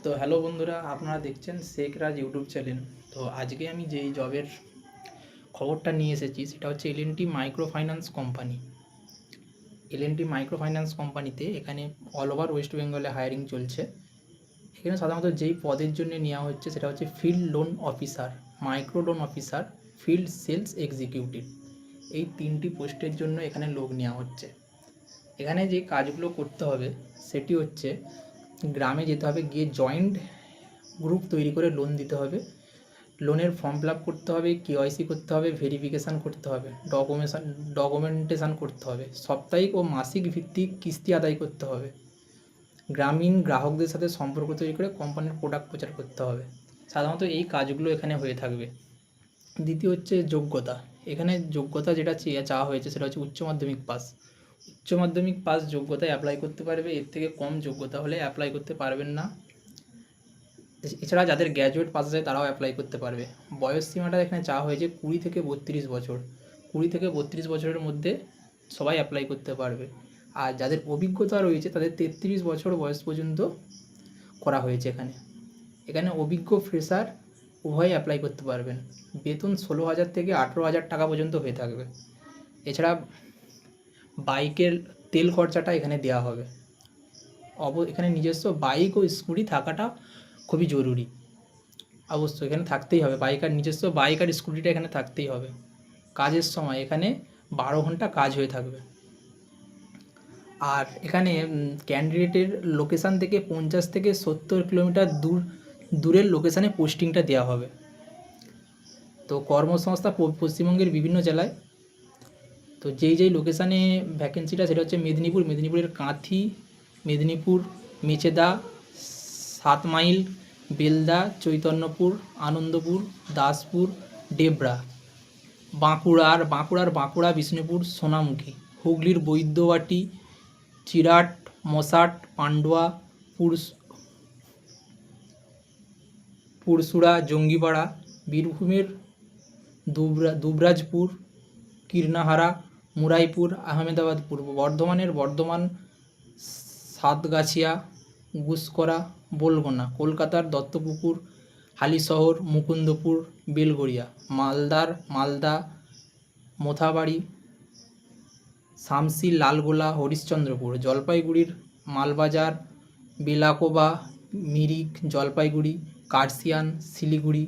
তো হ্যালো বন্ধুরা, আপনারা দেখছেন শেখ রাজ ইউটিউব চ্যানেল। তো আজকে আমি যেই জবের খবরটা নিয়ে এসেছি সেটা হচ্ছে L and T micro finance company. L and T micro finance কোম্পানিতে এখানে অল ওভার ওয়েস্ট বেঙ্গলে হায়ারিং চলছে। এখানে সাধারণত যেই পদের জন্য নেওয়া হচ্ছে সেটা হচ্ছে field loan officer, micro loan officer, field sales executive. এই তিনটি পোস্টের জন্য এখানে লোক নেওয়া হচ্ছে। এখানে যে কাজগুলো করতে হবে সেটি হচ্ছে গ্রামে যেতে হবে, গিয়ে জয়েন্ট গ্রুপ তৈরি করে লোন দিতে হবে, লোনের ফর্ম ফিল আপ করতে হবে, কেওয়াইসি করতে হবে, ভেরিফিকেশান করতে হবে, ডকুমেন্টেশান করতে হবে, সাপ্তাহিক ও মাসিক ভিত্তিক কিস্তি আদায় করতে হবে, গ্রামীণ গ্রাহকদের সাথে সম্পর্ক তৈরি করে কোম্পানির প্রোডাক্ট প্রচার করতে হবে। সাধারণত এই কাজগুলো এখানে হয়ে থাকবে। দ্বিতীয় হচ্ছে যোগ্যতা। এখানে যোগ্যতা যেটা চাওয়া হয়েছে সেটা হচ্ছে উচ্চ মাধ্যমিক পাস। উচ্চ মাধ্যমিক পাস যোগ্যতায় অ্যাপ্লাই করতে পারবে, এর থেকে কম যোগ্যতা হলে অ্যাপ্লাই করতে পারবেন না। এছাড়া যাদের গ্র্যাজুয়েট পাস আছে তারাও অ্যাপ্লাই করতে পারবে। বয়স সীমাটা এখানে চাওয়া হয়েছে 20 থেকে 32 বছর। 20 থেকে 32 বছরের মধ্যে সবাই অ্যাপ্লাই করতে পারবে। আর যাদের অভিজ্ঞতা রয়েছে তাদের 33 বছর বয়স পর্যন্ত করা হয়েছে এখানে অভিজ্ঞ ফ্রেশার উভয়ই অ্যাপ্লাই করতে পারবেন। বেতন 16,000 থেকে 18,000 টাকা পর্যন্ত হয়ে থাকবে। এছাড়া বাইকের তেল খরচাটা এখানে দেওয়া হবে। এখানে নিজস্ব বাইক ও স্কুটি থাকাটা খুবই জরুরি, অবশ্যই এখানে থাকতেই হবে। নিজস্ব বাইক আর স্কুটিটা এখানে থাকতেই হবে। কাজের সময় এখানে 12 ঘন্টা কাজ হয়ে থাকবে। আর এখানে ক্যান্ডিডেটের লোকেশান থেকে 50 থেকে 70 কিলোমিটার দূরের লোকেশানে পোস্টিংটা দেওয়া হবে। তো কর্মসংস্থা পশ্চিমবঙ্গের বিভিন্ন জেলায়। তো যেই লোকেশানে ভ্যাকেন্সিটা সেটা হচ্ছে মেদিনীপুরের কাঁথি, মেদিনীপুর, মেচেদা, 7 মাইল, বেলদা, চৈতন্যপুর, আনন্দপুর, দাসপুর, ডেবরা, বাঁকুড়া, বিষ্ণুপুর, সোনামুখী, হুগলির বৈদ্যবাটি, চিরাট, মশাট, পান্ডুয়া, পুরসুরা, জঙ্গিপাড়া, বীরভূমের দুবরাজপুর, কীর্ণাহারা, মুরাইপুর, আহমেদাবাদ পূর্ব বর্ধমানের বর্ধমান, সাতগাছিয়া, গুসকরা, বোলগোনা, কলকাতার দত্তপুকুর, হালিশহর, মুকুন্দপুর, বেলগড়িয়া, মালদা, মোথাবাড়ি, শামসি, লালগোলা, হরিশ্চন্দ্রপুর, জলপাইগুড়ির মালবাজার, বেলাকোবা, মিরিক, জলপাইগুড়ি, কার্শিয়াং, শিলিগুড়ি,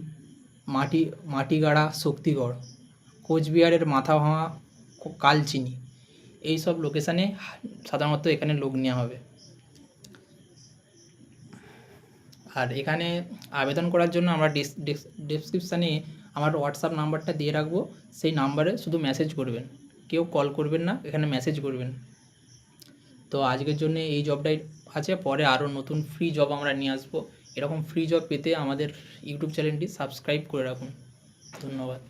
মাটিগাড়া, শক্তিগড়, কোচবিহারের মাথাভাঙা, কালচিনি, এইসব লোকেশানে সাধারণত এখানে লোক নেওয়া হবে। আর এখানে আবেদন করার জন্য আমরা ডেসক্রিপশানে আমার হোয়াটসঅ্যাপ নাম্বারটা দিয়ে রাখবো। সেই নাম্বারে শুধু মেসেজ করবেন, কেউ কল করবেন না, এখানে মেসেজ করবেন। তো আজকের জন্য এই জবটাই আছে, পরে আরও নতুন ফ্রি জব আমরা নিয়ে আসবো। এরকম ফ্রি জব পেতে আমাদের ইউটিউব চ্যানেলটি সাবস্ক্রাইব করে রাখুন। ধন্যবাদ।